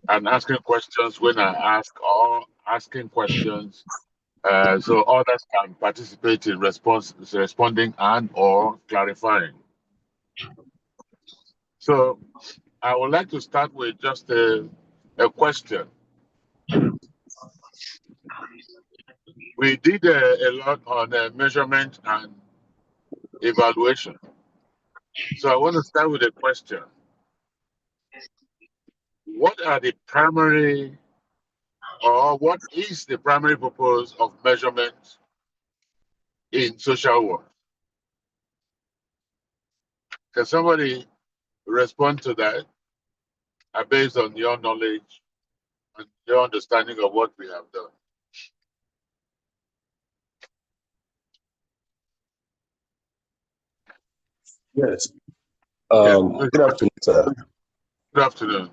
and asking questions when I ask, or asking questions so others can participate in responding and or clarifying. So I would like to start with just a question. We did a lot on measurement and evaluation. So I want to start with a question. What are the primary, or what is the primary purpose of measurement in social work? Can somebody respond to that based on your knowledge and your understanding of what we have done? Yes. Yeah. Good afternoon, sir. Good afternoon.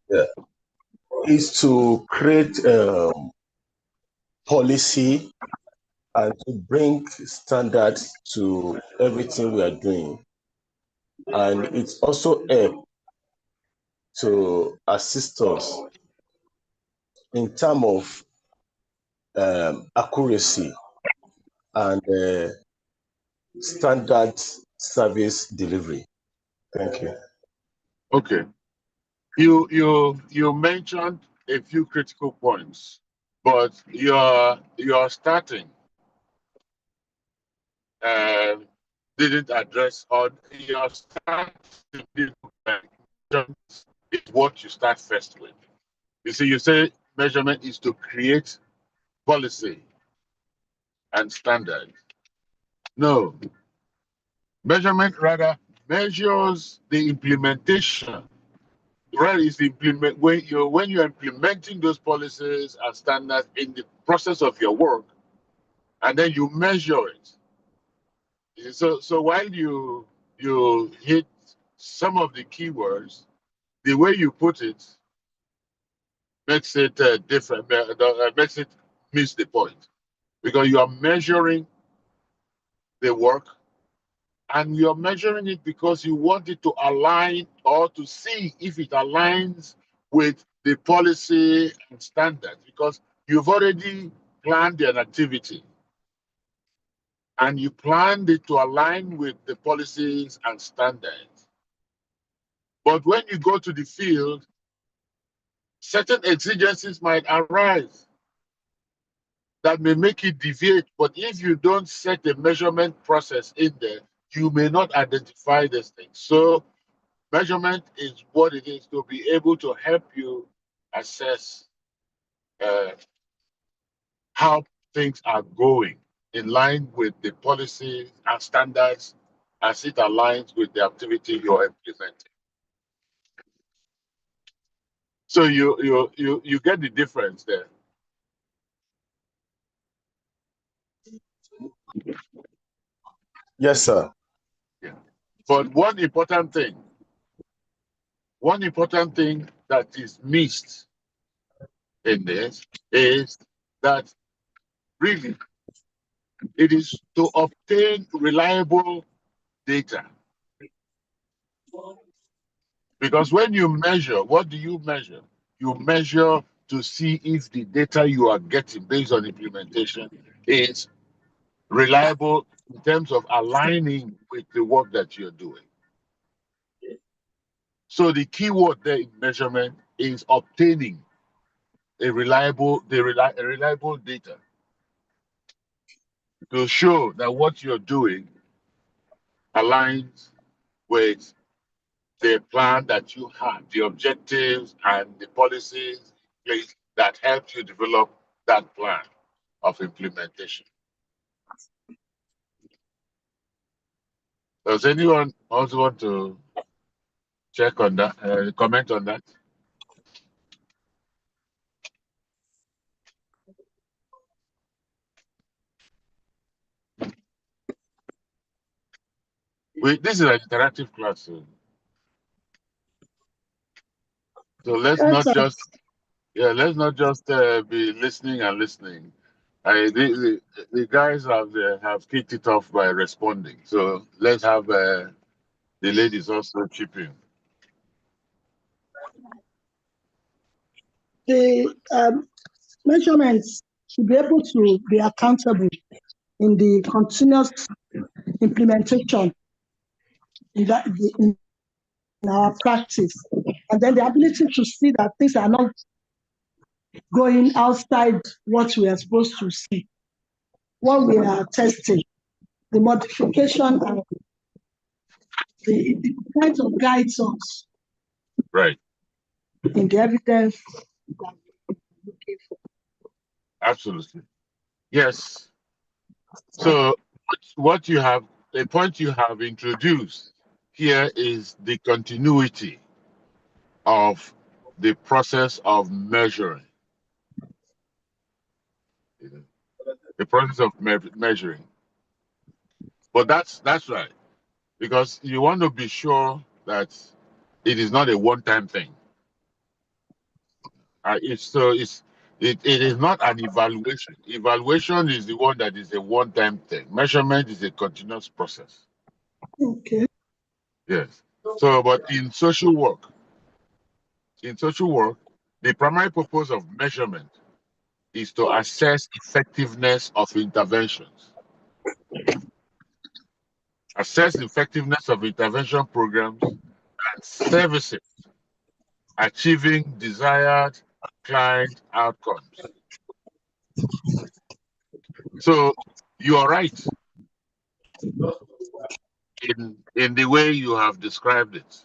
Yeah. Is to create policy and to bring standards to everything we are doing. And it's also help to assist us in terms of accuracy and standard service delivery. Thank you. Okay. You mentioned a few critical points, but your starting didn't address, or your starting is what you start first with. You see, you say measurement is to create policy and standards. No, measurement rather measures the implementation. Right, is implement when you're implementing those policies and standards in the process of your work, and then you measure it. So while you hit some of the keywords, the way you put it makes it different, makes it miss the point, because you are measuring the work, and you're measuring it because you want it to align, or to see if it aligns with the policy and standards, because you've already planned an activity and you planned it to align with the policies and standards. But when you go to the field, certain exigencies might arise that may make it deviate. But if you don't set a measurement process in there, you may not identify these things. So measurement is what it is, to be able to help you assess how things are going in line with the policies and standards as it aligns with the activity you're implementing. So you get the difference there. Yes, sir. Yeah. But one important thing that is missed in this is that really it is to obtain reliable data. Because when you measure, what do you measure? You measure to see if the data you are getting based on implementation is reliable in terms of aligning with the work that you're doing. So the key word there in measurement is obtaining a reliable data to show that what you're doing aligns with the plan that you had, the objectives and the policies in place that helped you develop that plan of implementation. Does anyone also want to check on that, comment on that? This is an interactive class, so let's not just be listening and listening. The guys have kicked it off by responding, so let's have the ladies also chip in. the measurements should be able to be accountable in the continuous implementation in our practice, and then the ability to see that things are not going outside what we are supposed to see, what we are testing, the modification and the kind of guides us Right. in the evidence that we're looking for. Absolutely. Yes. So what you have, the point you have introduced here is the continuity of the process of measuring. The process of measuring. But that's right. Because you want to be sure that it is not a one-time thing. It is not an evaluation. Evaluation is the one that is a one-time thing. Measurement is a continuous process. Okay. Yes. So, but in social work, the primary purpose of measurement is to assess effectiveness of interventions. Assess effectiveness of intervention programs and services achieving desired client outcomes. So you are right in the way you have described it.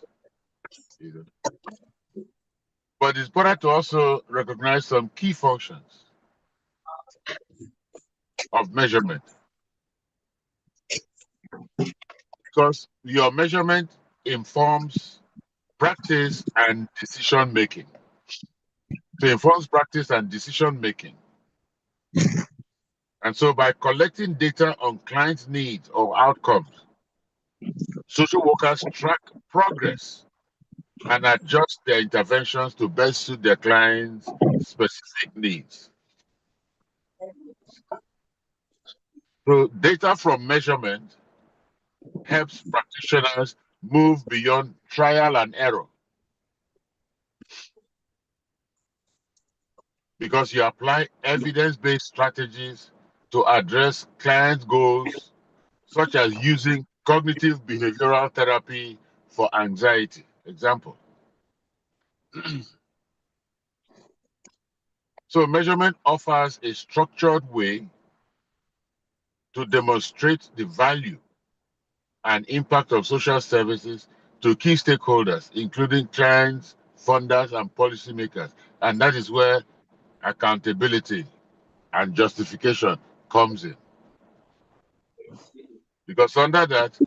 But it's important to also recognize some key functions of measurement. Because your measurement informs practice and decision making. So it informs practice and decision making. And so by collecting data on clients' needs or outcomes, social workers track progress and adjust their interventions to best suit their clients' specific needs. So data from measurement helps practitioners move beyond trial and error because you apply evidence-based strategies to address client goals, such as using cognitive behavioral therapy for anxiety. Example. So measurement offers a structured way to demonstrate the value and impact of social services to key stakeholders, including clients, funders, and policymakers. And that is where accountability and justification comes in. Because under that,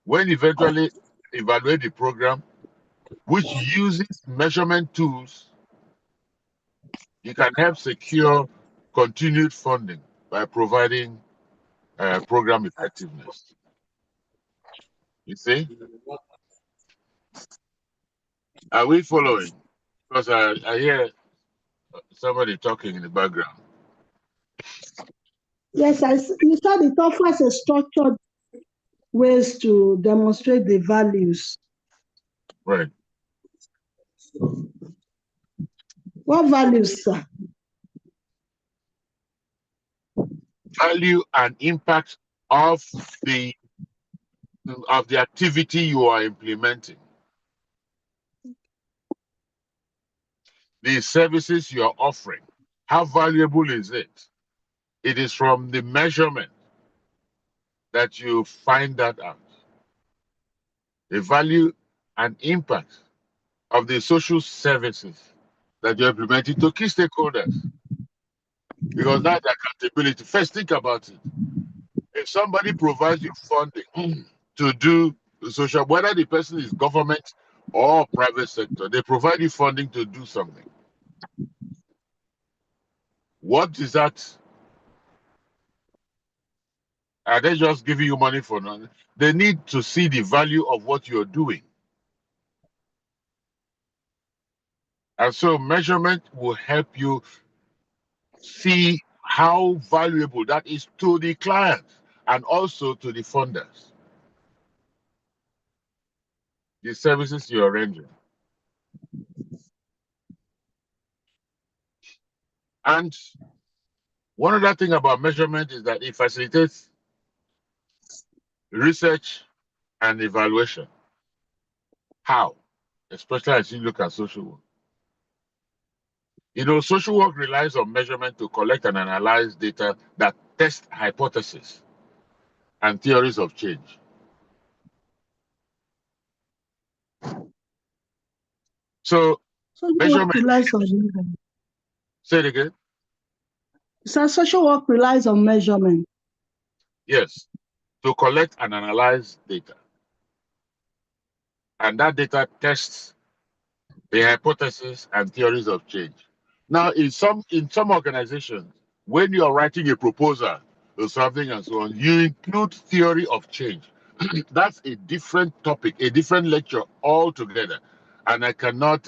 when eventually evaluate the program, which uses measurement tools, you can help secure continued funding by providing program effectiveness. You see? Are we following? Because I hear somebody talking in the background. Yes, you said it offers a structured ways to demonstrate the values. Right. What values, sir? Value and impact of the activity you are implementing. The services you are offering. How valuable is it? It is from the measurement that you find that out. The value and impact of the social services that you're implementing to key stakeholders. Because that's accountability. First, think about it. If somebody provides you funding to do the social, whether the person is government or private sector, they provide you funding to do something. What is that? Are they just giving you money for nothing? They need to see the value of what you're doing. And so measurement will help you see how valuable that is to the clients and also to the funders. The services you're rendering. And one other thing about measurement is that it facilitates research and evaluation. How? Especially as you look at social work. You know, social work relies on measurement to collect and analyze data that test hypotheses and theories of change. So Social work measurement, relies on measurement. say it again. So social work relies on measurement. Yes, to collect and analyze data. And that data tests the hypotheses and theories of change. Now, in some organizations, when you are writing a proposal or something and so on, you include theory of change. That's a different topic, a different lecture altogether. And I cannot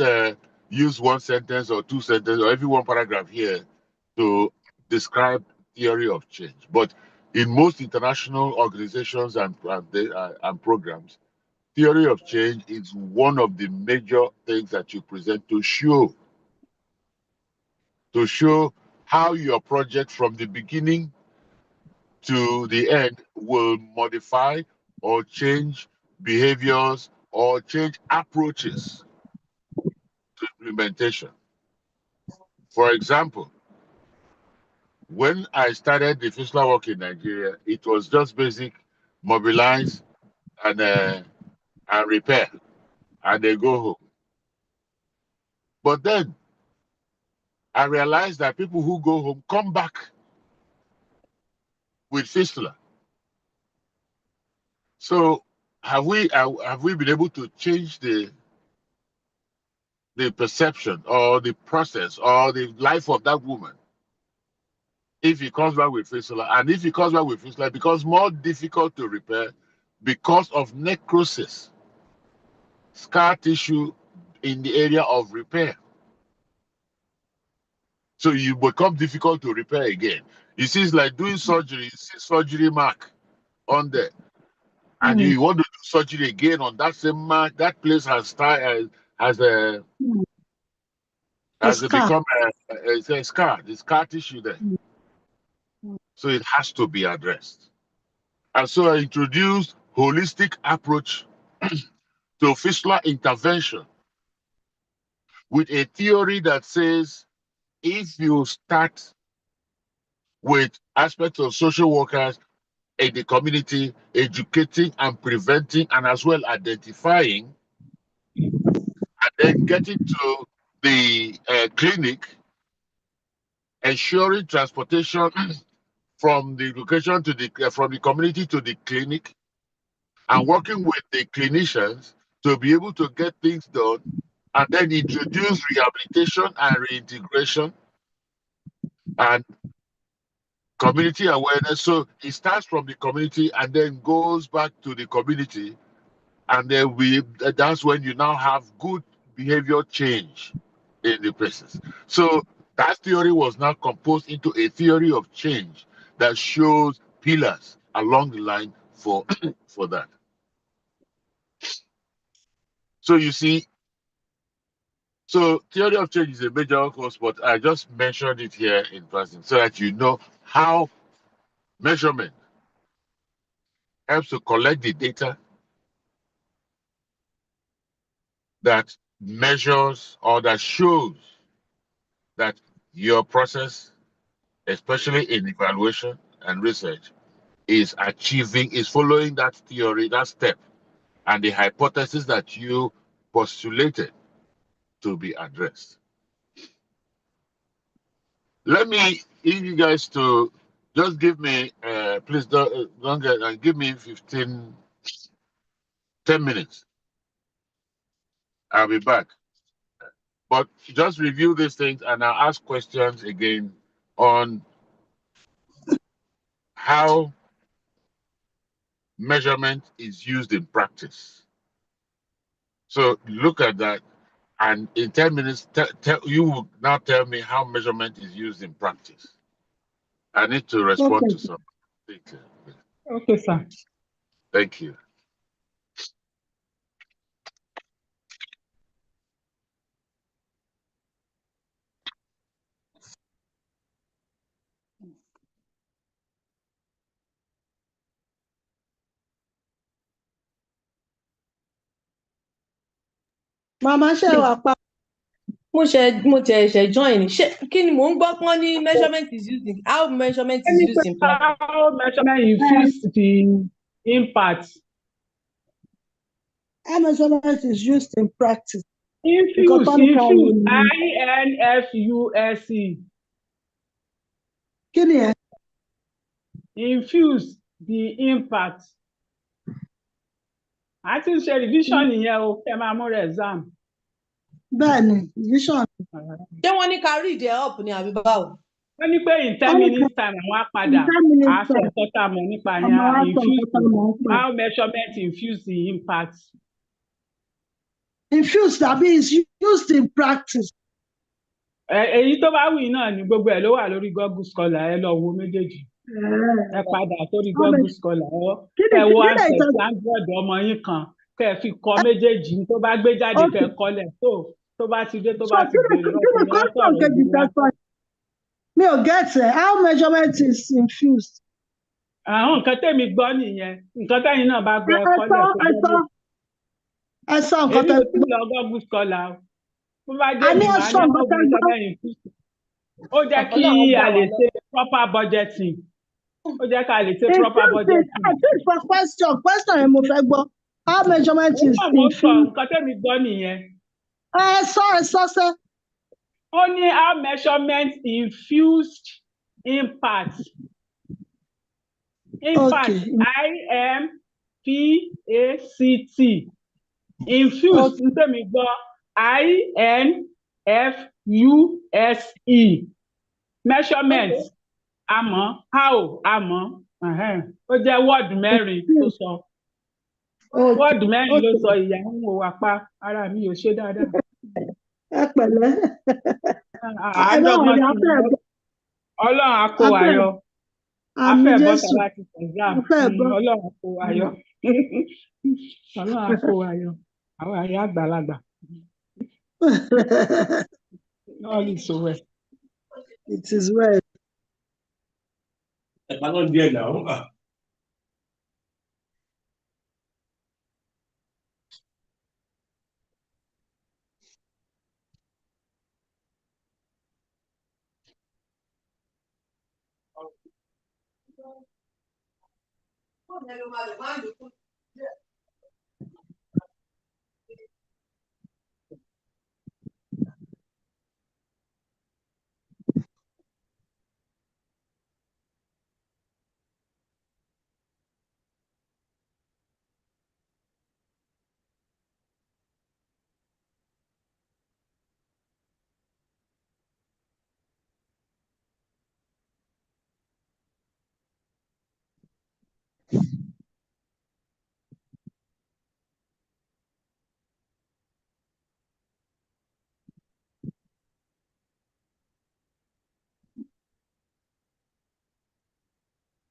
use one sentence or two sentences or every one paragraph here to describe theory of change. But in most international organizations and programs, theory of change is one of the major things that you present to show how your project from the beginning to the end will modify or change behaviors or change approaches to implementation. For example, when I started the FISLA work in Nigeria, it was just basic mobilize and repair, and they go home. But then I realized that people who go home come back with fistula. So have we been able to change the perception or the process or the life of that woman if he comes back with fistula? And if he comes back with fistula, it becomes more difficult to repair because of necrosis, scar tissue in the area of repair. So you become difficult to repair again. You see, it's like doing surgery. You see surgery mark on there, and you want to do surgery again on that same mark. That place has has a has it scar. become a scar. The scar tissue there. So it has to be addressed. And so I introduced holistic approach to fistula intervention with a theory that says if you start with aspects of social workers in the community, educating and preventing and as well identifying, and then getting to the clinic, ensuring transportation from the location to the from the community to the clinic, and working with the clinicians to be able to get things done, and then introduce rehabilitation and reintegration and community awareness. So it starts from the community and then goes back to the community, and then that's when you now have good behavior change in the places. So that theory was now composed into a theory of change that shows pillars along the line for for that. So you see, so theory of change is a major course, but I just mentioned it here in passing so that you know how measurement helps to collect the data that measures or that shows that your process, especially in evaluation and research, is following that theory, that step, and the hypothesis that you postulated to be addressed. Let me need you guys to just give me, please don't get, give me 10 minutes. I'll be back. But just review these things and I'll ask questions again on how measurement is used in practice. So look at that, and in 10 minutes, you will now tell me how measurement is used in practice. I need to respond to Okay. something. Okay, sir. Thank you. Màmá ṣe wà pa. mo ṣe join kí ni mò ń gbọ́ pọ́n ní measurement is used in how measurement is used in practice. How measurement infuse the impact. How measurement is used in practice. Infuse, INFUSE. Kí ni ẹ? Infuse the impact. A ti ń ṣe revision nìyẹn o, kẹ́ máa múra exam. Bẹ́ẹ̀ni, revision. Ṣé wọ́n ní ká read it up ní àbí báwo? Wọ́n ní pé in 10 minutes time àwọn á padà. A sọ nǹkan tá a mọ̀ nípa yẹn. Infuse. How measurement infuse the impact. Infuse tàbí is used in practice. Èyí tó bá wù yín náà ni gbogbo ẹ̀ ló wà lórí Google Scholar, ẹ lọ wo méjèèjì. Ẹ padà sórí Google Scholar, ẹ wo ancestry Android ọmọ yín kan, kẹ́ ẹ fi kọ méjèèjì tó bá gbé jáde kẹ́ ẹ kọ́lẹ̀ tó bá ti dé tó bá ti dé lọ́kùnrin. Mi ò get it. How measurement is infused? Àwọn nǹkan tèmi gbọ́ nìyẹn, nǹkan tẹ́yin náà bá gbọ́ ẹ kọ́lẹ̀. Ẹ sọ nǹkan tẹ́ èmi ò tí lọ Google Scholar. Bó bá jẹ́ ìgbà ní ọ̀gbìn measurement infuse. Ó jẹ́ kí a lè ṣe proper budgeting. Ó jẹ́ ká lè ṣe proper budgeting. For question yẹn mo fẹ́ gbọ́. How measurement is infused? Nǹkan tẹ́mi gbọ́ nìyẹn. Ẹ sọ sẹ́. Ó ní how measurement infused impact. Impact, IMPACT. Infused ní tẹ́mi gbọ́ INFUSE. Measurement àmọ́ how àmọ́ ó jẹ́ word mẹ́rin tó sọ. Word mẹ́rin ló sọ ìyá ń wo apá ara mi ò ṣe dáadáa. Ẹ pẹ̀lẹ́. Ọlọ́run á kó wa yọ. A fẹ́ bọ́ sábà ti exam. Ọlọ́run á kó wa yọ. Ọlọ́run á kó wa yọ. Àwọn àyà àgbàlagbà. All is so well. It is well. Ẹ̀ka náà díẹ̀ náà.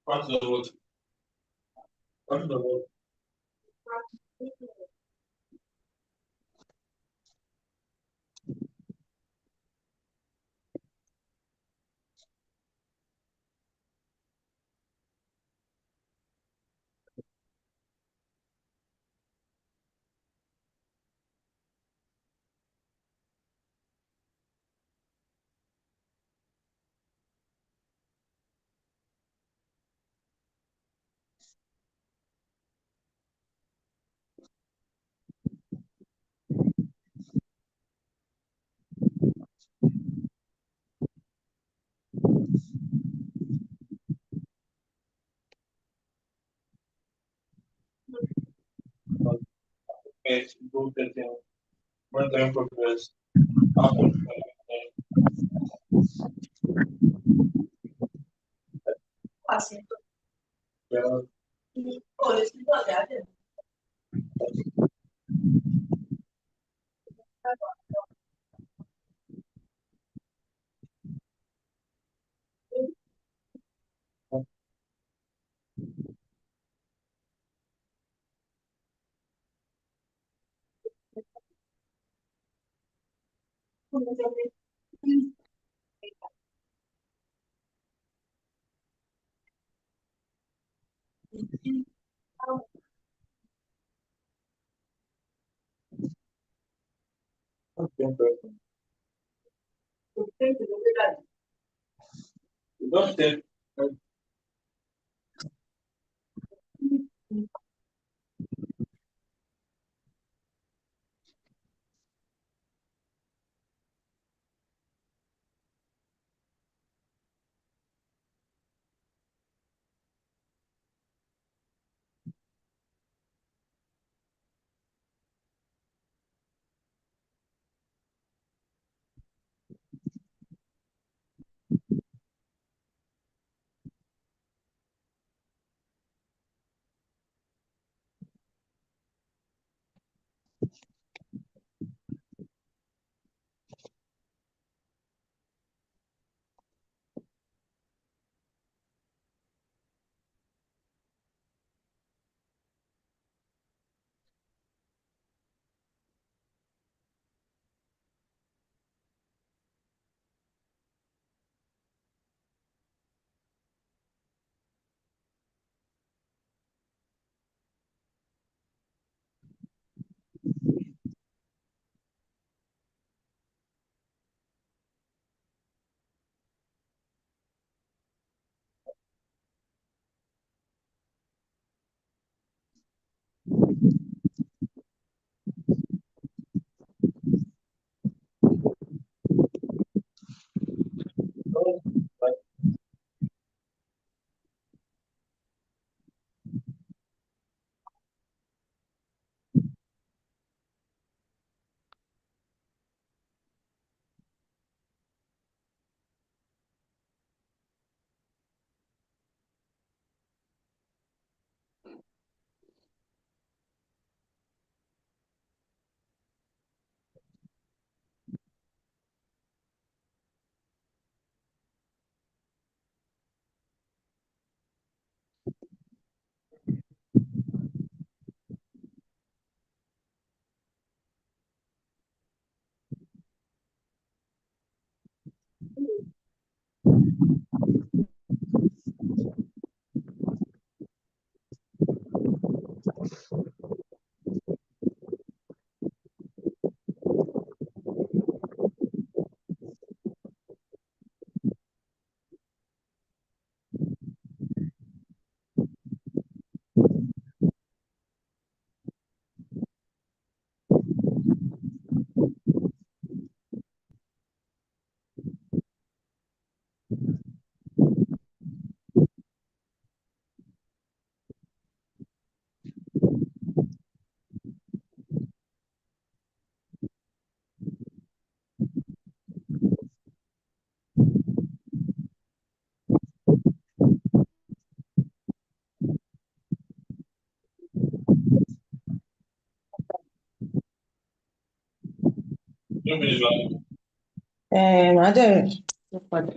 What's the word? What's the word? One-time progress. Màá dẹ̀ padà.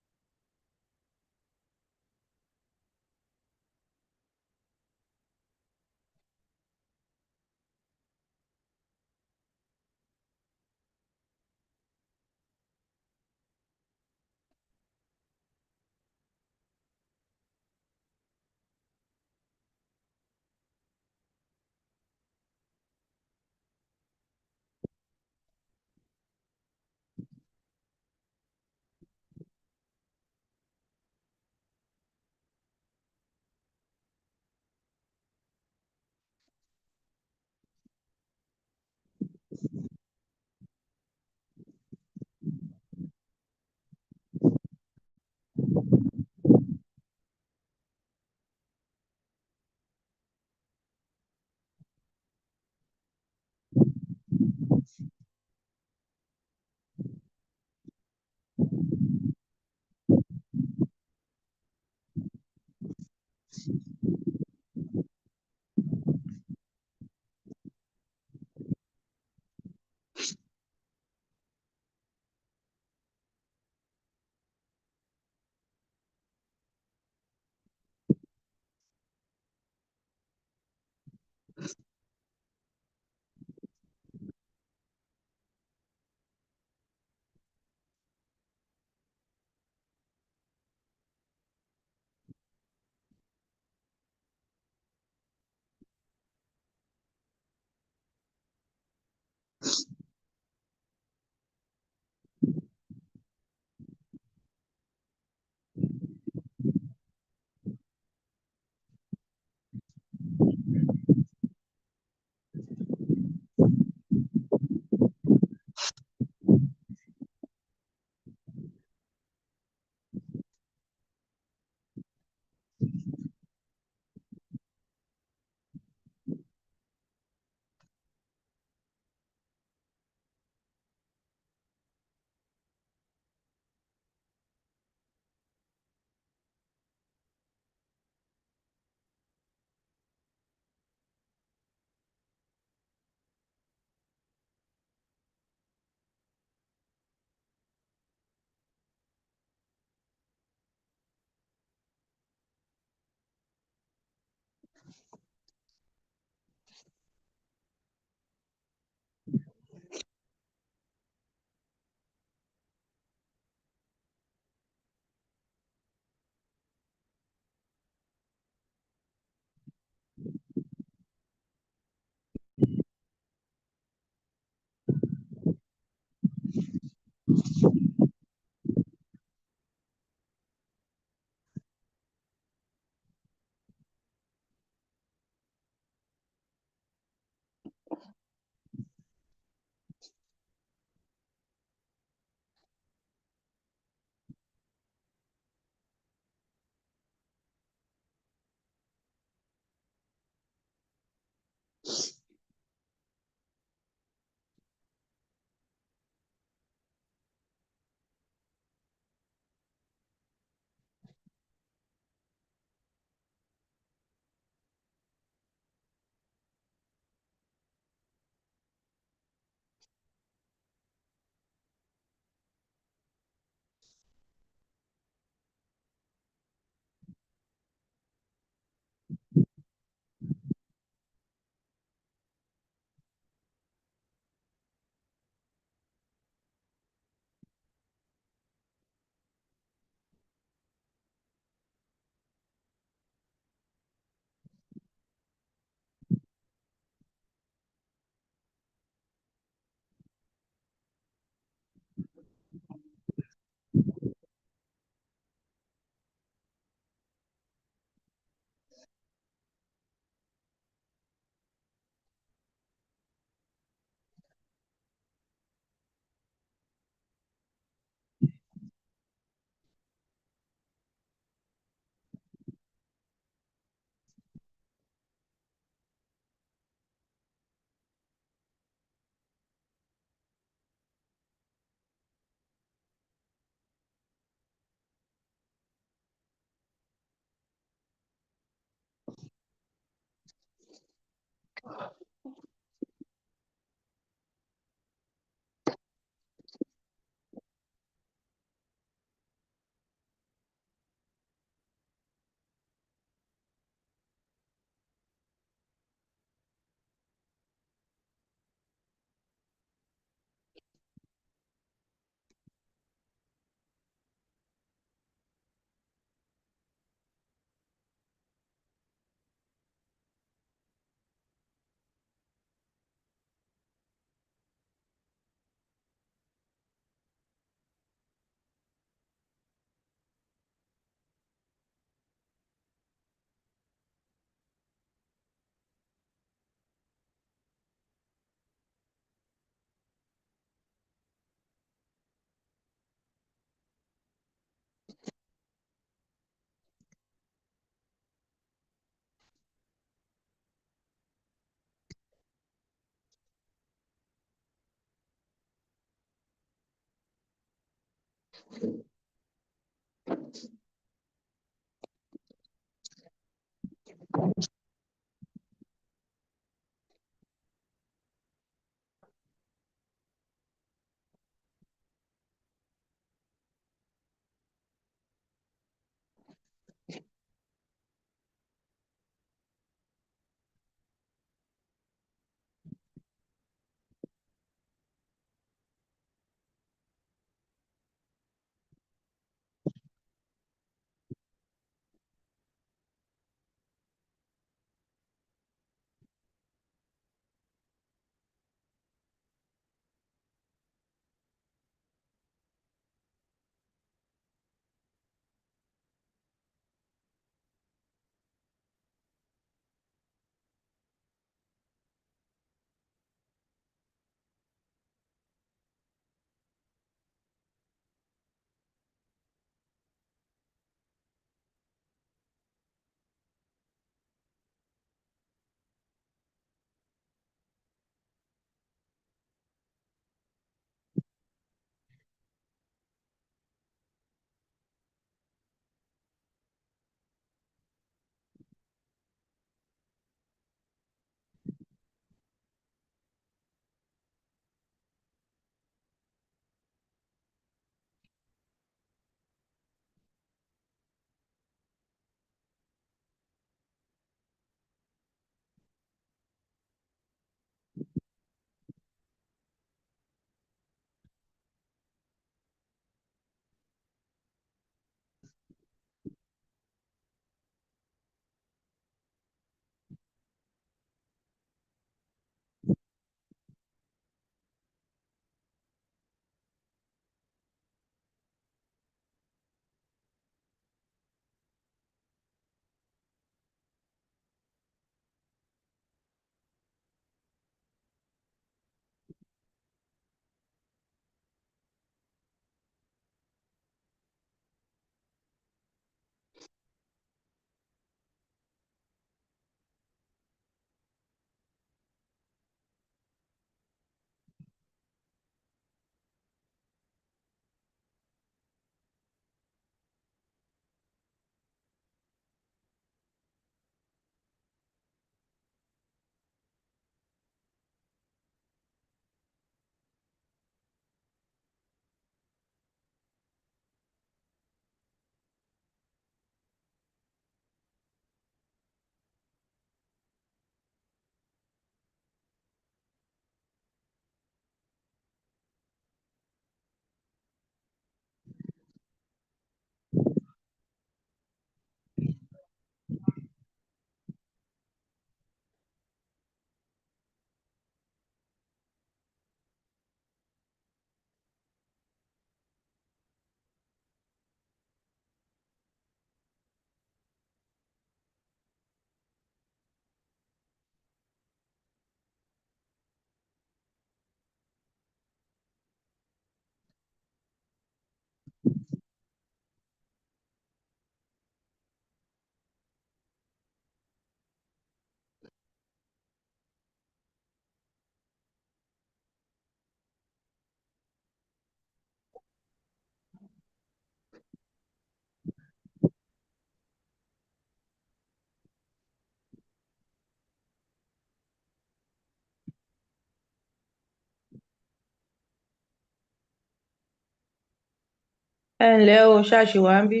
ẹ ǹlẹ́ o ṣáàṣì wá ń bí.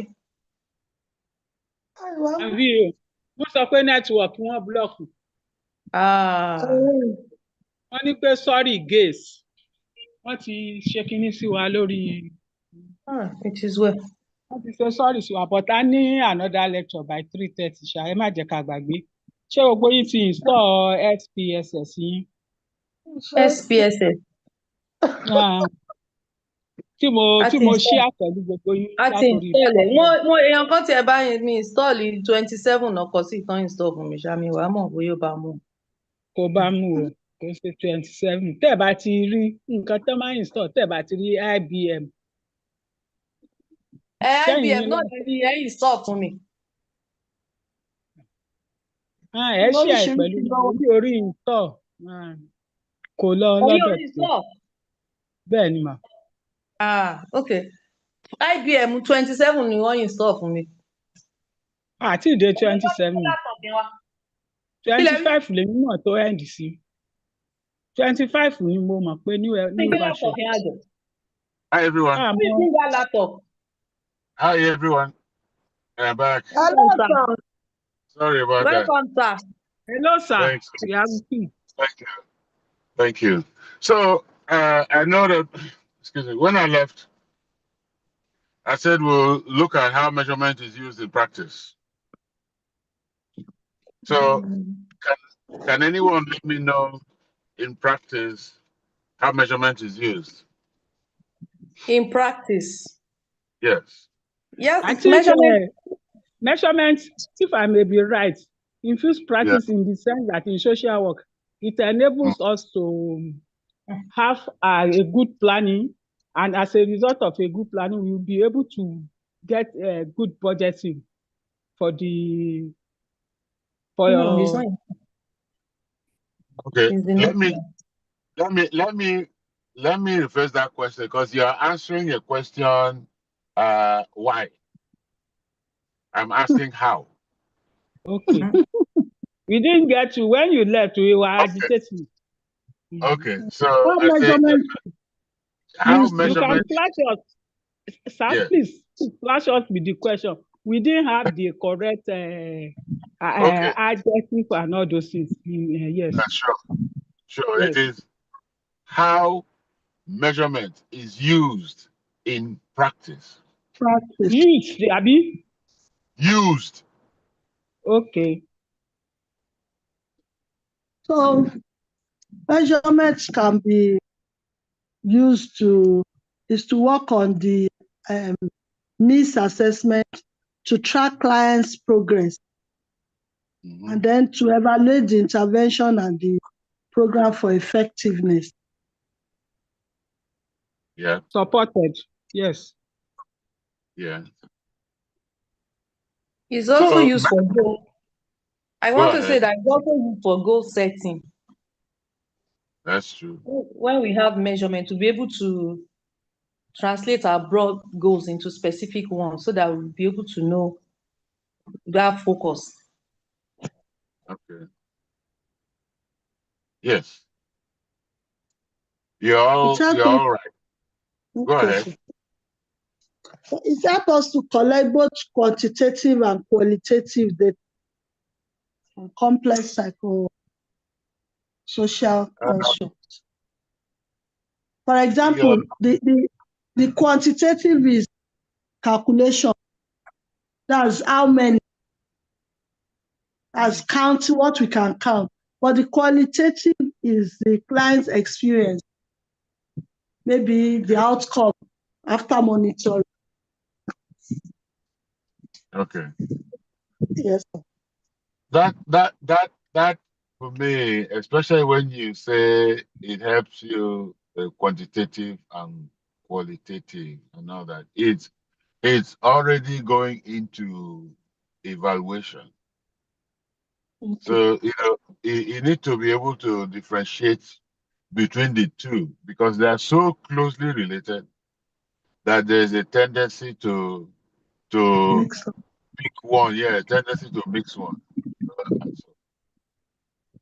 àbí o wọ́n sọ pé nẹ́tíwọ̀kì wọn búlọ̀kù. wọ́n ní pé sorry gays wọ́n ti ṣe kinní sí wa lórí. It is well. wọ́n ti ṣe sorry sí wa but a ní another lecture by 3:30 ṣá ẹ má jẹ́ ká gbàgbé. ṣé gbogbo yín ti install SPSS yín? SPSS. tí mo ṣí àpẹẹrẹ gbogbo yín látòrí. install ẹ̀ wọ́n èèyàn kan tiẹ̀ bá mi install 27 ọkọ̀ sí ìtàn install fún mi ṣáà mi wàá mọ̀ bóyá ó bá mú. kò bá mú o kò ṣe 27 tẹ́ ẹ̀ bá ti rí nǹkan tó máa install tẹ́ ẹ̀ bá ti rí IBM. IBM náà lè rí ẹ install fún mi. ẹ ṣe àì pẹ̀lú orí install kò lọ lọ́dọ̀ tí. bẹ́ẹ̀ ni mà. Okay. IBM 27 ni wọ́n install fún mi. Àti ìdè 27. 25 lèmi mọ̀ tó end sí. 25 ni mo mọ̀ pé new version. Hi everyone. Please bring that laptop. Hi everyone. I'm back. Hello, sir. Sorry about that. Welcome, sir. Hello, sir. Thanks. We have you. Thank you. Thank you. So I know that, excuse me, when I left, I said we'll look at how measurement is used in practice. So can anyone let me know in practice how measurement is used? In practice. Yes. Yes, I think measurement, if I may be right, infuse practice in the sense that in social work, it enables us to have a good planning, and as a result of a good planning, we'll be able to get good budgeting for the Okay. Let me rephrase that question, because you are answering a question why. I'm asking how. Okay. We didn't get to, when you left, we were agitating. Okay, so I say how measurement. You can flash us, sir, Yes. please flash us with the question. We didn't have the correct adjective and all those things. Yes. Sure. Yes. It is how measurement is used in practice. Used, Abi? Used. Okay. So measurements can be used to work on the needs assessment, to track clients' progress, and then to evaluate the intervention and the program for effectiveness. Yeah. Supported. Yes. Yeah. It's also used for goal. I want to say that it's also used for goal setting. That's true. When we have measurement, to be able to translate our broad goals into specific ones, so that we'll be able to know that focus. Okay. Yes. You're all right. Go ahead. It helps us to collect both quantitative and qualitative data on complex psychosocial constructs. For example, the quantitative is calculation. That's how many, as count what we can count. But the qualitative is the client's experience, maybe the outcome after monitoring. Okay. Yes. That for me, especially when you say it helps you quantitative and qualitative and all that, it's already going into evaluation. Okay. So you need to be able to differentiate between the two, because they are so closely related that there's a tendency to pick one. Yeah, a tendency to mix one.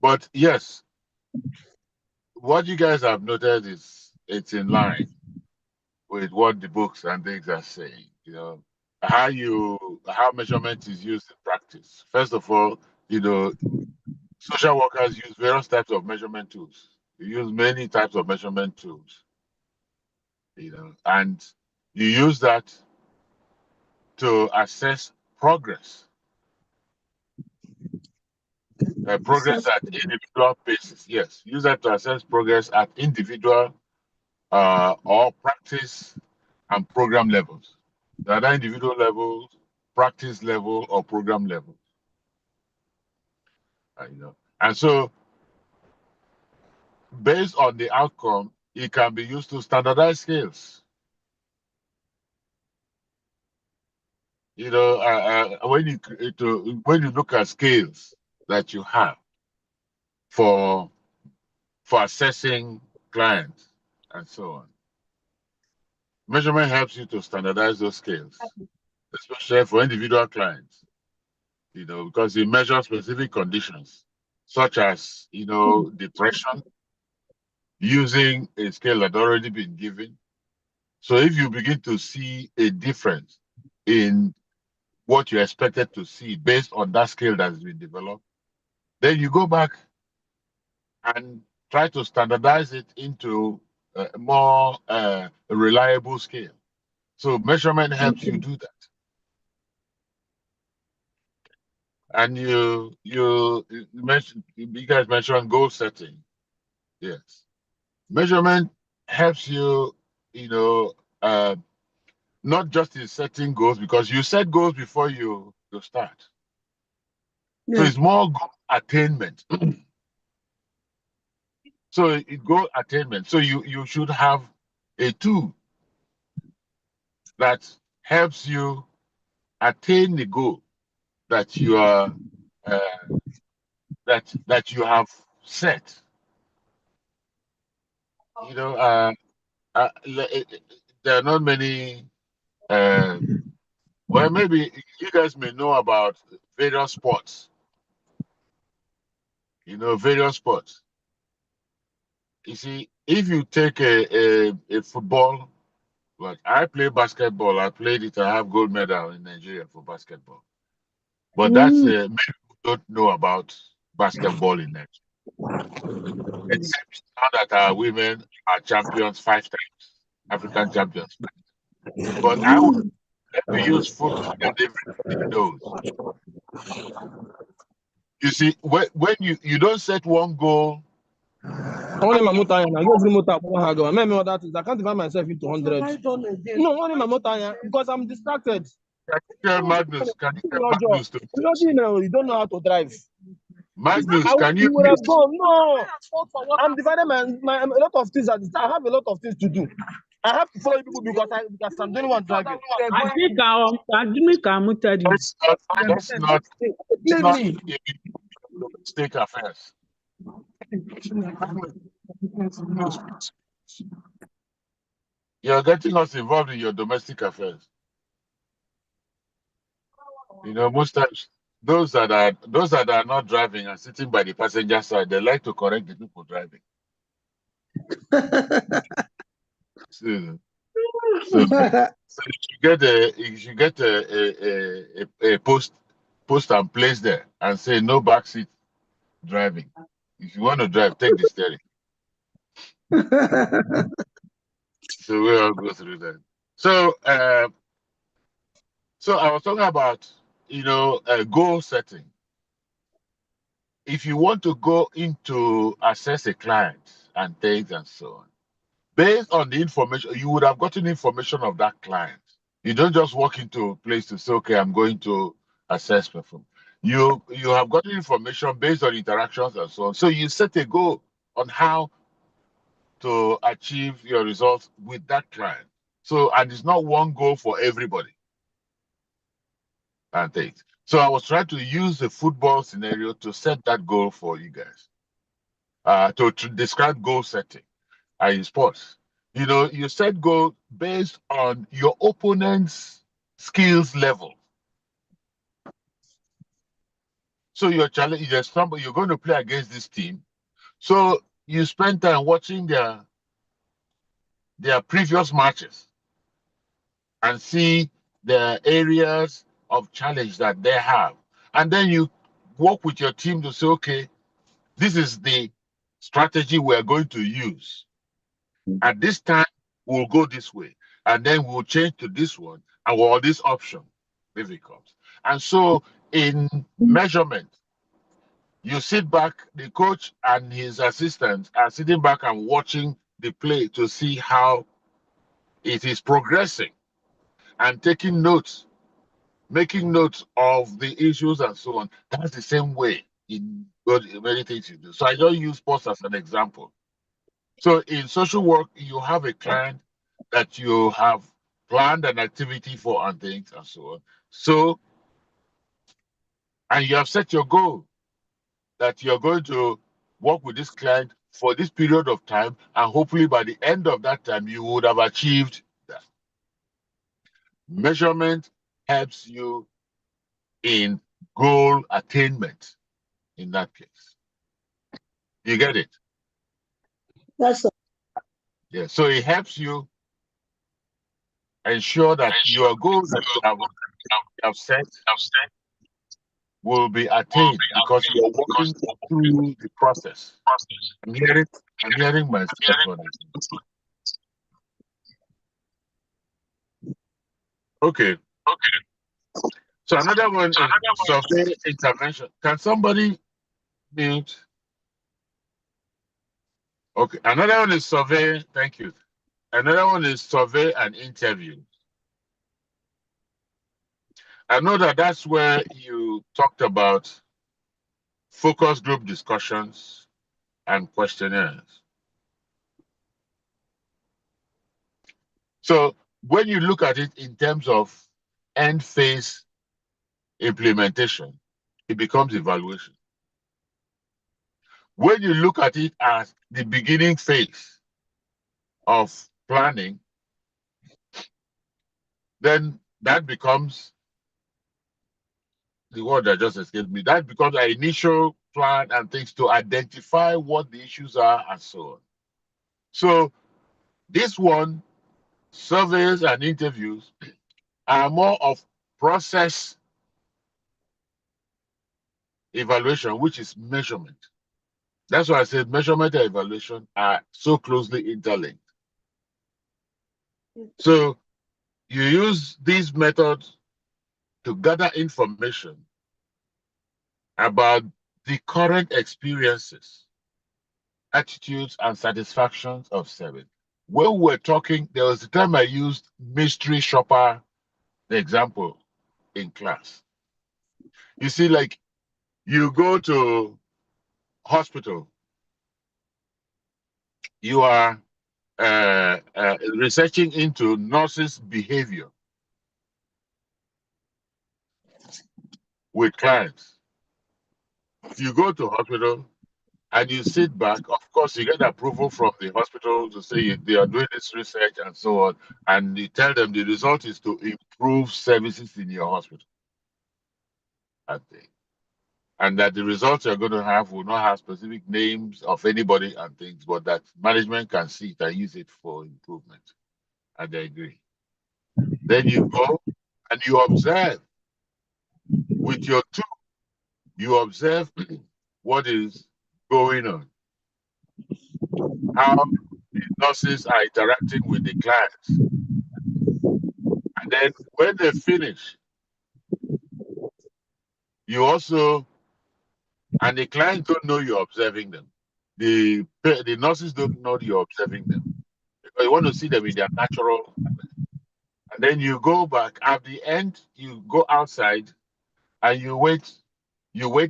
But yes, what you guys have noted is it's in line with what the books and things are saying. How measurement is used in practice. First of all, social workers use various types of measurement tools. They use many types of measurement tools. And you use that to assess progress. Progress at individual basis. Yes, use that to assess progress at individual or practice and program levels. There are individual levels, practice level, or program level. And so, based on the outcome, it can be used to standardize scales. When you look at scales that you have for assessing clients and so on, Measurement helps you to standardize those scales, especially for individual clients, because you measure specific conditions, such as, depression, using a scale that already been given. So if you begin to see a difference in what you expected to see based on that scale that has been developed, then you go back and try to standardize it into a more reliable scale. So measurement helps you do that. And you guys mentioned goal setting. Yes. Measurement helps you, not just in setting goals, because you set goals before you start. So it's more goal attainment. So it goal attainment. So you should have a tool that helps you attain the goal that you are that you have set. There are not many. Well, maybe you guys may know about various sports. Various sports. You see, if you take a football, like I play basketball, I played it. I have gold medal in Nigeria for basketball. But that's many people don't know about basketball in Nigeria. Except now that our women are champions 5 times, African champions. But I would let me use football that everybody knows. You see, when you don't set one goal. Only my motor, I go through motor. I can't divide myself into 100. No, only my motor, because I'm distracted. Can you tell Magnus? Can you tell Magnus to? You don't know how to drive. Magnus, can you? Would have gone. No, I'm dividing my a lot of things. I have a lot of things to do. I have to follow people because I'm the only one driving. I think I'm That's not state affairs. You're getting us involved in your domestic affairs. Most times those that are not driving and sitting by the passenger side, they like to correct the people driving. So you should get a post and place there and say no backseat driving. If you want to drive, take the steering. So we'll all go through that. So I was talking about goal setting. If you want to go into assess a client and things and so on, based on the information, you would have gotten information of that client. You don't just walk into a place to say, okay, I'm going to assess performance. You have gotten information based on interactions and so on. So you set a goal on how to achieve your results with that client. So, and it's not one goal for everybody. And things. So I was trying to use the football scenario to set that goal for you guys. To describe goal setting in sports. You set goal based on your opponent's skills level. So your challenge is somebody you're going to play against this team. So you spend time watching their previous matches and see the areas of challenge that they have. And then you work with your team to say, okay, this is the strategy we're going to use. At this time, we'll go this way. And then we'll change to this one or this option if it comes. And so in measurement, you sit back, the coach and his assistants are sitting back and watching the play to see how it is progressing and taking notes, making notes of the issues and so on. That's the same way in many things you do. So I don't use sports as an example. So in social work, you have a client that you have planned an activity for and things and so on. So, and you have set your goal that you're going to work with this client for this period of time, and hopefully by the end of that time, you would have achieved that. Measurement helps you in goal attainment in that case. You get it? Yes, sir. Yeah. So it helps you ensure that your goals that you have set will be attained because you're working through the process. I'm hearing myself on it. Okay. So another one is survey intervention. Can somebody mute? Okay. Another one is survey. Thank you. Another one is survey and interview. I know that that's where you talked about focus group discussions and questionnaires. So when you look at it in terms of end phase implementation, it becomes evaluation. When you look at it as the beginning phase of planning, then that becomes the word that just escaped me. That becomes an initial plan and things to identify what the issues are and so on. So this one, surveys and interviews, are more of process evaluation, which is measurement. That's why I said measurement and evaluation are so closely interlinked. So you use these methods to gather information about the current experiences, attitudes, and satisfactions of service. When we're talking, there was a time I used mystery shopper, the example in class. You see, like you go to hospital, you are researching into nurses' behavior with clients. You go to hospital and you sit back. Of course, you get approval from the hospital to say they are doing this research and so on. And you tell them the result is to improve services in your hospital. And that the results you're going to have will not have specific names of anybody and things, but that management can see it and use it for improvement. And they agree. Then you go and you observe with your tool. You observe what is going on, how the nurses are interacting with the clients. And then when they finish, you also, and the clients don't know you're observing them. The nurses don't know you're observing them. Because you want to see them in their natural. And then you go back at the end, you go outside and you wait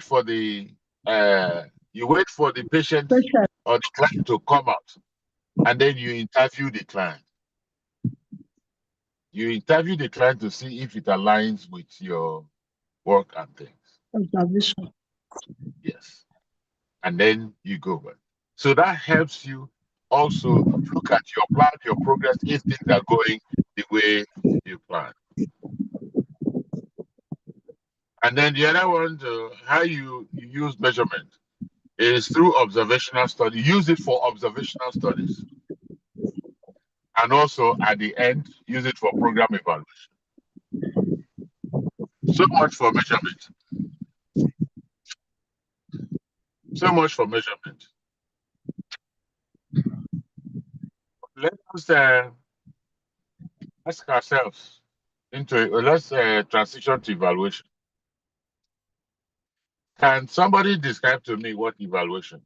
for the patient or the client to come out. And then you interview the client. You interview the client to see if it aligns with your work and things. Observation. Yes. And then you go back. So that helps you also look at your plan, your progress, if things are going the way you plan. And then the other one, how you use measurement is through observational study. Use it for observational studies. And also at the end, use it for program evaluation. So much for measurement. So much for measurement. Let us ask ourselves let's transition to evaluation. Can somebody describe to me what evaluation?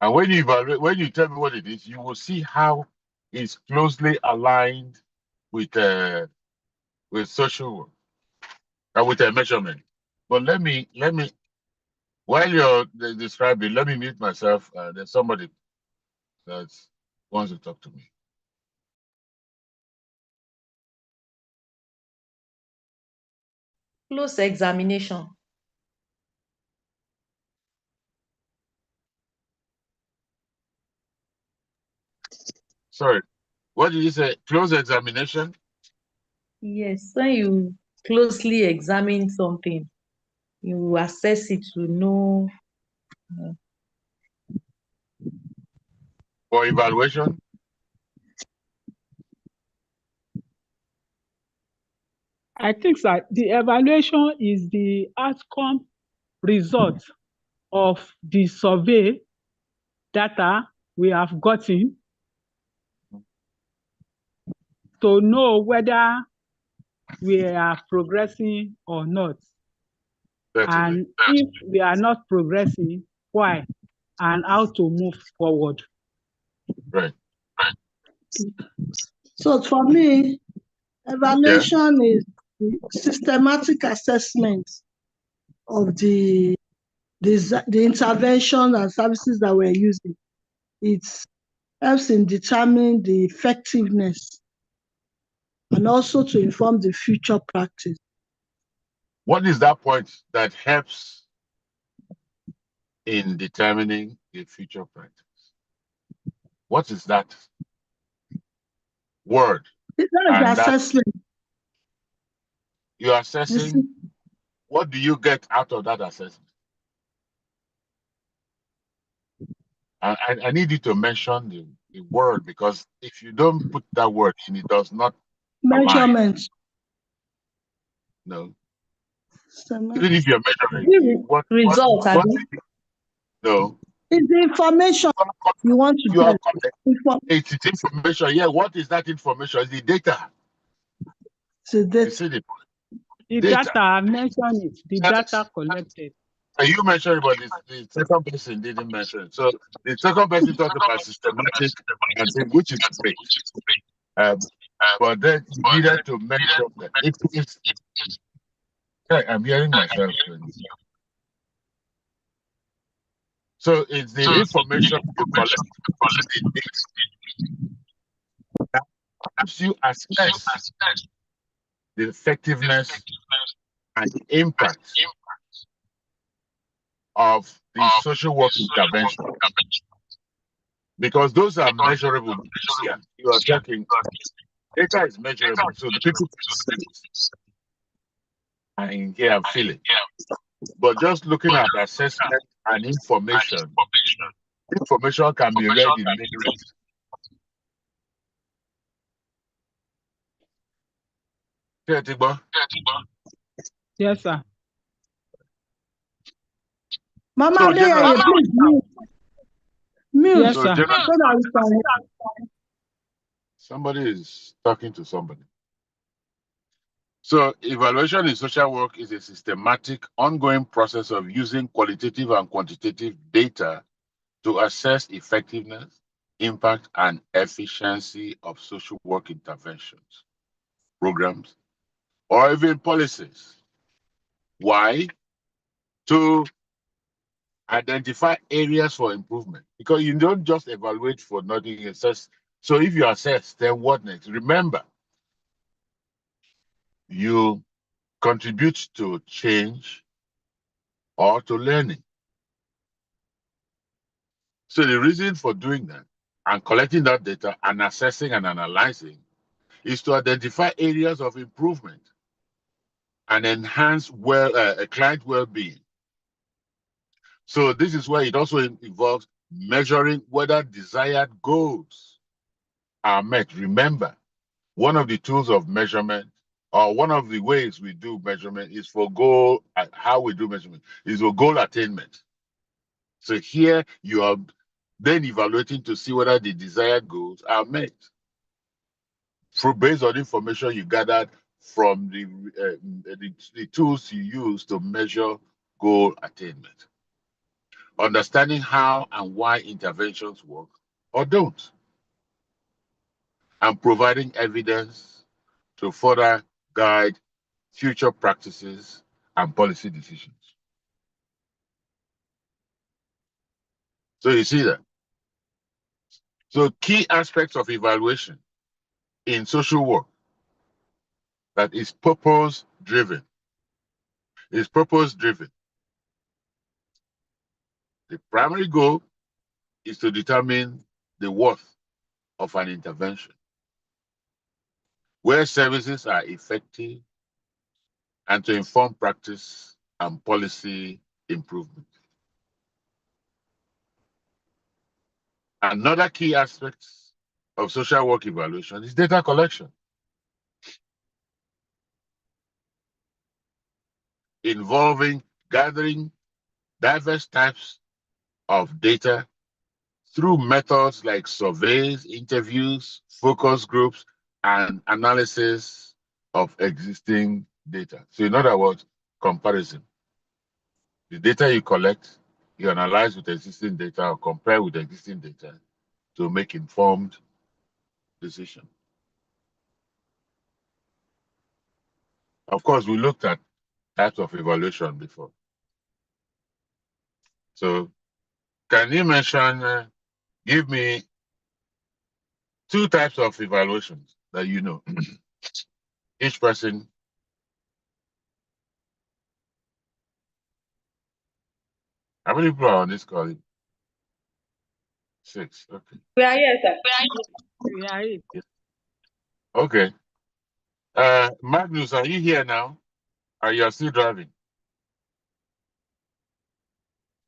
And when you evaluate, when you tell me what it is, you will see how it's closely aligned with social work and with a measurement. But let me while you're describing, let me mute myself. There's somebody that wants to talk to me. Close examination. Sorry. What did you say? Close examination? Yes, when you closely examine something, you assess it to know. For evaluation? I think, sir, the evaluation is the outcome result of the survey data we have gotten to know whether we are progressing or not. Certainly. And if we are not progressing, why? And how to move forward. Right. So for me, evaluation is the systematic assessment of the intervention and services that we're using. It helps in determining the effectiveness and also to inform the future practice. What is that point that helps in determining the future practice? What is that word? That is the assessment. You're assessing, what do you get out of that assessment? I need you to mention the word, because if you don't put that word in, it does not measurement. align. No. Even if you're measuring, what Results, no. It's the information you want to get. It's information. Yeah, what is that information? It's the data. So you see the data, I mentioned it, the data collected. You mentioned it, but the second person didn't mention it. So the second person talked about systematic and which is great. But then you needed to mention that it's I'm hearing myself. So it's the information you collect that helps you assess the effectiveness and the impact of the social work intervention. Because those are measurable. Yeah, you are talking, data is measurable, so the people can see it and hear and feel it. But just looking at assessment and information can be read in many ways. Yes, sir. Mama, please mute. Mute. Yes, sir. Somebody is talking to somebody. So evaluation in social work is a systematic, ongoing process of using qualitative and quantitative data to assess effectiveness, impact, and efficiency of social work interventions, programs, or even policies. Why? To identify areas for improvement. Because you don't just evaluate for nothing, assess. So if you assess, then what next? Remember, you contribute to change or to learning. So the reason for doing that and collecting that data and assessing and analyzing is to identify areas of improvement and enhance client well-being. So this is where it also involves measuring whether desired goals are met. Remember, one of the tools of measurement, or one of the ways we do measurement, is for goal. How we do measurement is for goal attainment. So here you are then evaluating to see whether the desired goals are met, based on information you gathered from the tools you use to measure goal attainment. Understanding how and why interventions work or don't, and providing evidence to further guide future practices and policy decisions. So you see that. So key aspects of evaluation in social work that is purpose-driven. Is purpose-driven. The primary goal is to determine the worth of an intervention, where services are effective, and to inform practice and policy improvement. Another key aspect of social work evaluation is data collection, involving gathering diverse types of data through methods like surveys, interviews, focus groups, and analysis of existing data. So in other words, comparison. The data you collect, you analyze with existing data or compare with existing data to make informed decision. Of course, we looked at types of evaluation before. So can you mention, give me 2 types of evaluations that you know? Each person. How many people are on this call? 6, okay. We are here, sir. We are it. Okay. Magnus, are you here now? Are you still driving?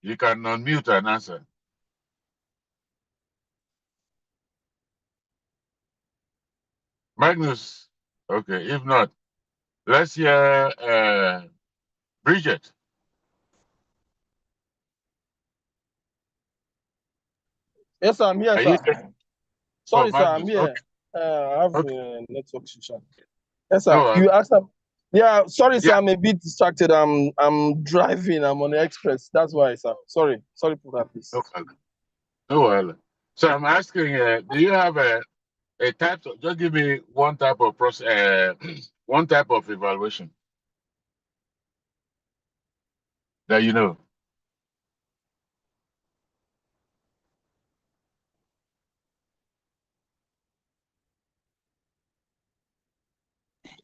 You can unmute and answer. Magnus, okay. If not, let's hear Bridget. Yes, sir, I'm here, Are you sir. there? Sorry, Oh, sir, I'm Magnus, here. okay. I have Okay. a network issue. Yes, sir. No, You asked them. Yeah, sorry, sir. Yeah. I'm a bit distracted. I'm driving. I'm on the express. That's why, sir. Sorry for that, please. No problem. No problem. So I'm asking, do you have a type of, just give me one type of process, one type of evaluation that you know.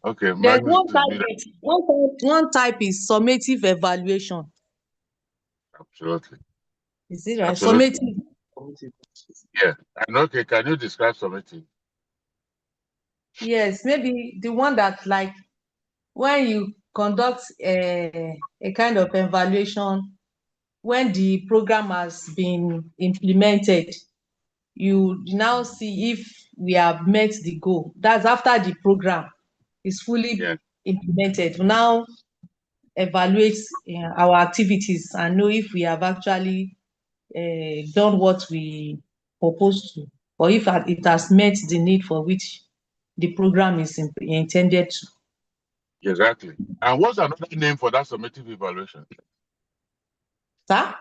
Okay, There's Magnus one is type, muted. one type is summative evaluation. Absolutely. Is it right? Absolutely. Summative. Yeah. And okay, can you describe summative? Yes, maybe the one that, like, when you conduct a kind of evaluation, when the program has been implemented, you now see if we have met the goal. That's after the program is fully implemented. We now evaluate our activities and know if we have actually done what we proposed to, or if it has met the need for which the program is intended to. Exactly. And what's another name for that summative evaluation? Sir?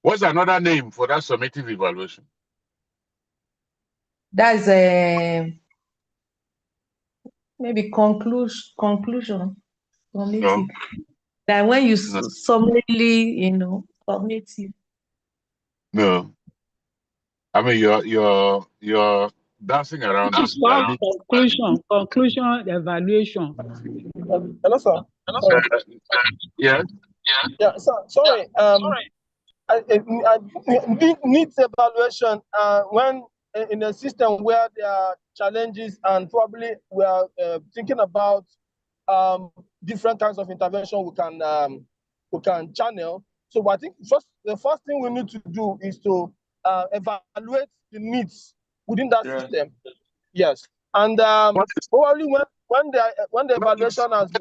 What's another name for that summative evaluation? That's maybe conclusion. Summative. No. That when you No. summarily, summative. No. I mean, you're dancing around It's it. called conclusion evaluation. Hello, sir. Sorry. Yeah. Yeah, sir. Sorry. Needs evaluation when in a system where there are challenges and probably we are thinking about different kinds of intervention we can channel. So I think the first thing we need to do is to evaluate the needs within that system. Yes, and probably when the evaluation has.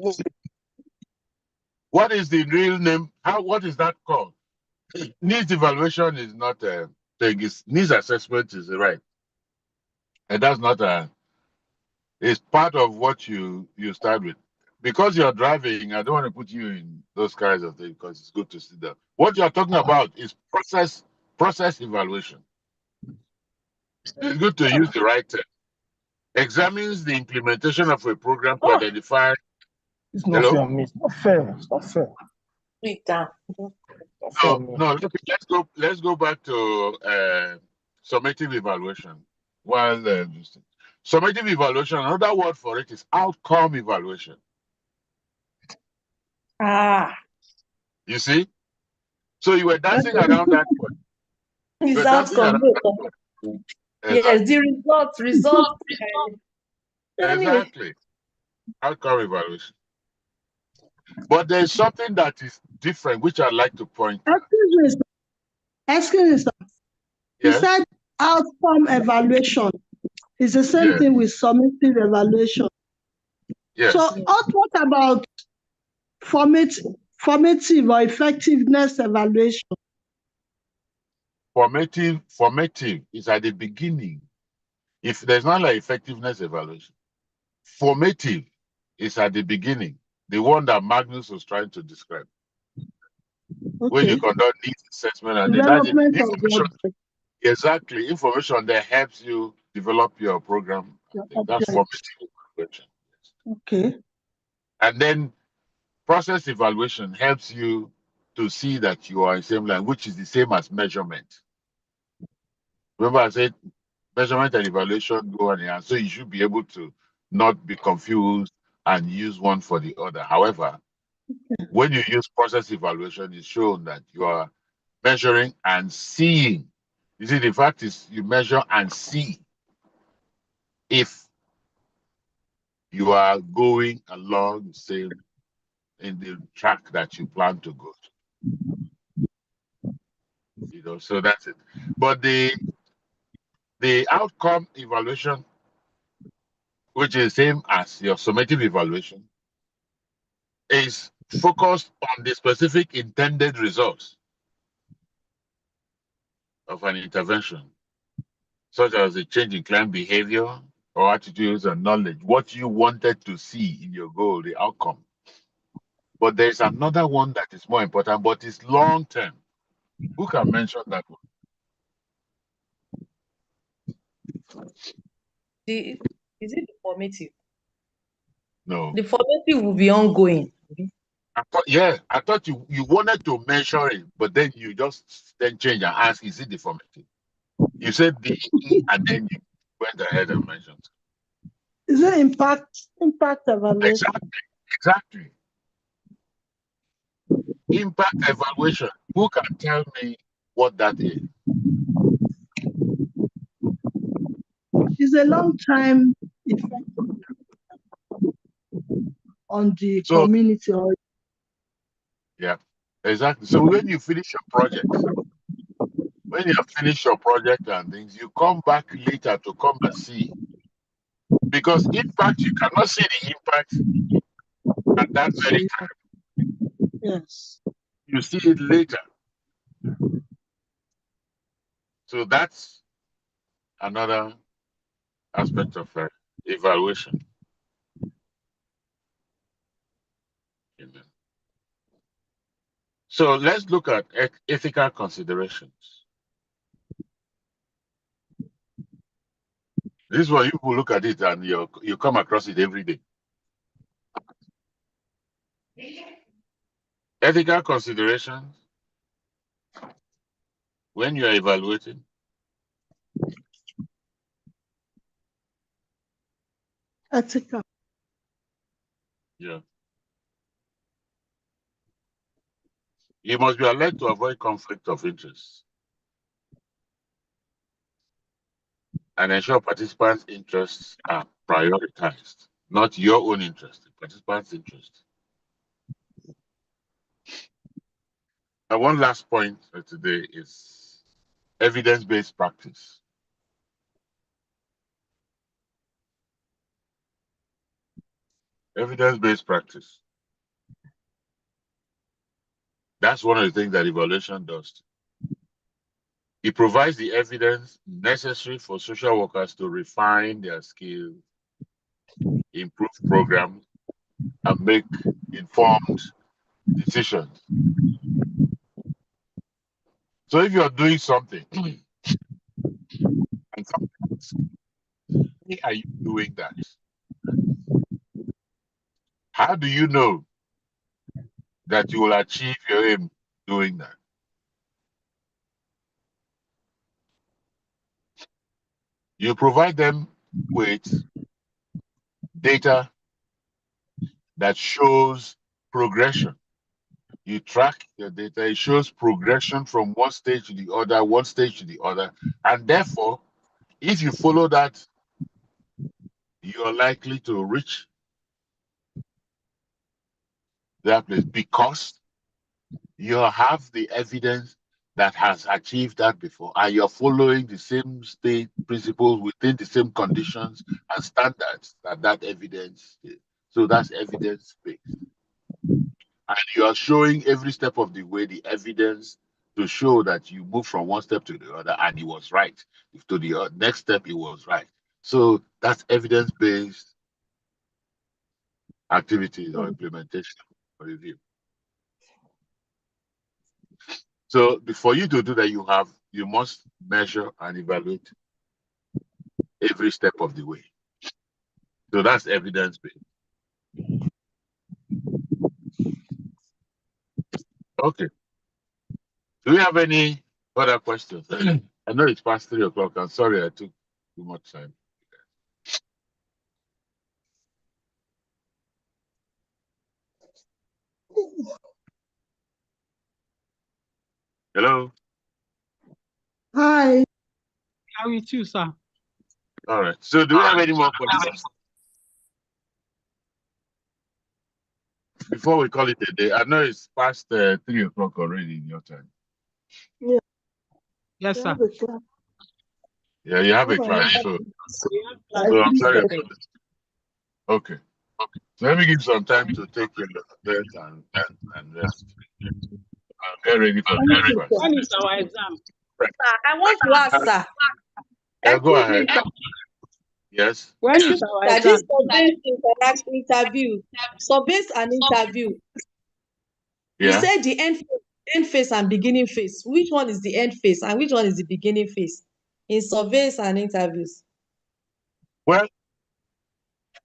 What is the real name? What is that called? Needs evaluation is not a thing. Needs assessment is right, and that's not a. It's part of what you start with. Because you're driving, I don't want to put you in those kinds of things because it's good to sit down. What you're talking about is process evaluation. It's good to use the right term. Examines the implementation of a program to identify. It's not fair, miss. It's not fair. It's not fair. No. Let's go back to summative evaluation. Summative evaluation, another word for it is outcome evaluation. You see? So you were dancing around that one. Yes, the result. Anyway, Exactly. Outcome evaluation. But there's something that is different, which I'd like to point out. Excuse me, sir. You Yes? said outcome evaluation is the same Yes. thing with summative evaluation. Yes. So what about formative or effectiveness evaluation? Formative is at the beginning. If there's not like effectiveness evaluation, formative is at the beginning, the one that Magnus was trying to describe. Okay. When you conduct needs assessment and Development of information, exactly, information that helps you develop your program. That's formative evaluation. Okay. And then process evaluation helps you to see that you are in the same line, which is the same as measurement. Remember, I said measurement and evaluation go on here, so you should be able to not be confused and use one for the other. However, when you use process evaluation, it's shown that you are measuring and seeing. You see, the fact is you measure and see if you are going along the same in the track that you plan to go to. You know, so that's it. But the outcome evaluation, which is the same as your summative evaluation, is focused on the specific intended results of an intervention, such as a change in client behavior or attitudes and knowledge, what you wanted to see in your goal, the outcome. But there's another one that is more important, but it's long term. Who can mention that one? is it the formative? No. The formative will be ongoing. I thought you wanted to measure it, but then you just then change and ask, is it the formative? You said the and then you went ahead and mentioned. Is it impact evaluation? Exactly. Impact evaluation. Who can tell me what that is? It's a long time effect on the community. Yeah, exactly. So when you finish your project, when you have finished your project and things, you come back later to come and see. Because impact, you cannot see the impact at that very time. Yes. You see it later. So that's another aspect of evaluation. Amen. So let's look at ethical considerations. This is why you will look at it and you come across it every day. Ethical considerations when you are evaluating. Ethical. Yeah. You must be alert to avoid conflict of interest and ensure participants' interests are prioritized, not your own interest, participants' interest. And one last point for today is evidence-based practice. Evidence-based practice. That's one of the things that evaluation does. It provides the evidence necessary for social workers to refine their skills, improve programs, and make informed decisions. So if you're doing something, and why are you doing that? How do you know that you will achieve your aim doing that? You provide them with data that shows progression. You track your data, it shows progression from one stage to the other, and therefore If you follow that, you're likely to reach that place because you have the evidence that has achieved that before, and you're following the same state principles within the same conditions and standards that evidence is. So that's evidence-based. And you are showing every step of the way the evidence to show that you move from one step to the other and it was right. If to the next step, it was right. So that's evidence-based activities or implementation or review. So for you to do that, you must measure and evaluate every step of the way. So that's evidence-based. Okay. Do we have any other questions? I know it's past 3 o'clock. I'm sorry I took too much time. Hello? Hi. How with you, sir? All right. So do we have any more questions? Before we call it a day, I know it's past 3 o'clock already in your time. Yeah. Yes, sir. Yeah, you have a class. So I'm sorry. Okay. So let me give some time to take your bed and rest. Get ready for the next class. When is our exam? I want to ask, sir. Go ahead. Yes. When is our That exam? this interview, surveys and interview. You Yeah. said the end phase and beginning phase. Which one is the end phase and which one is the beginning phase in surveys and interviews? Well,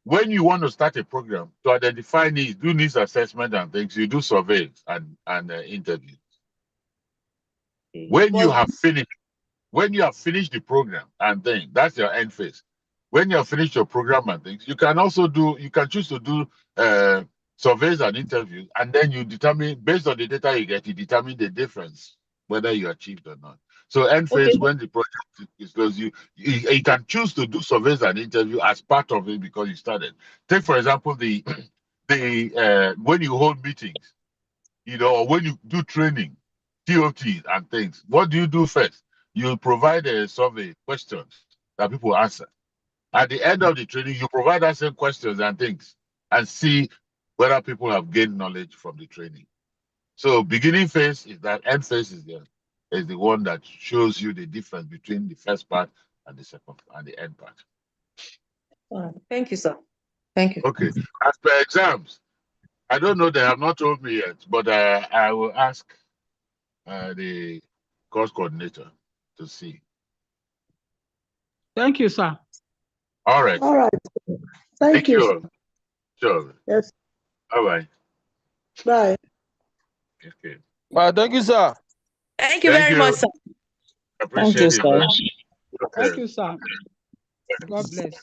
when you want to start a program to identify needs, do needs assessment and things, you do surveys and interviews. When you have finished the program and things, that's your end phase. When you have finished your program and things, you can choose to do surveys and interviews, and then you determine, based on the data you get, you determine the difference, whether you achieved or not. So end phase, when the project is closed, you can choose to do surveys and interview as part of it because you started. Take, for example, the when you hold meetings, or when you do training, TOTs and things, what do you do first? You provide a survey questions that people answer. At the end of the training, you provide that same questions and things and see whether people have gained knowledge from the training. So beginning phase is that, end phase is the one that shows you the difference between the first part and the second and the end part. Thank you, sir. Thank you. Okay. As per exams, I don't know, they have not told me yet, but I will ask the course coordinator to see. Thank you, sir. All right. All right. Thank you. Sure. Yes. Bye-bye. Bye. Okay. Thank you, sir. Thank you very much, sir. Appreciate it. Thank you, sir. God bless.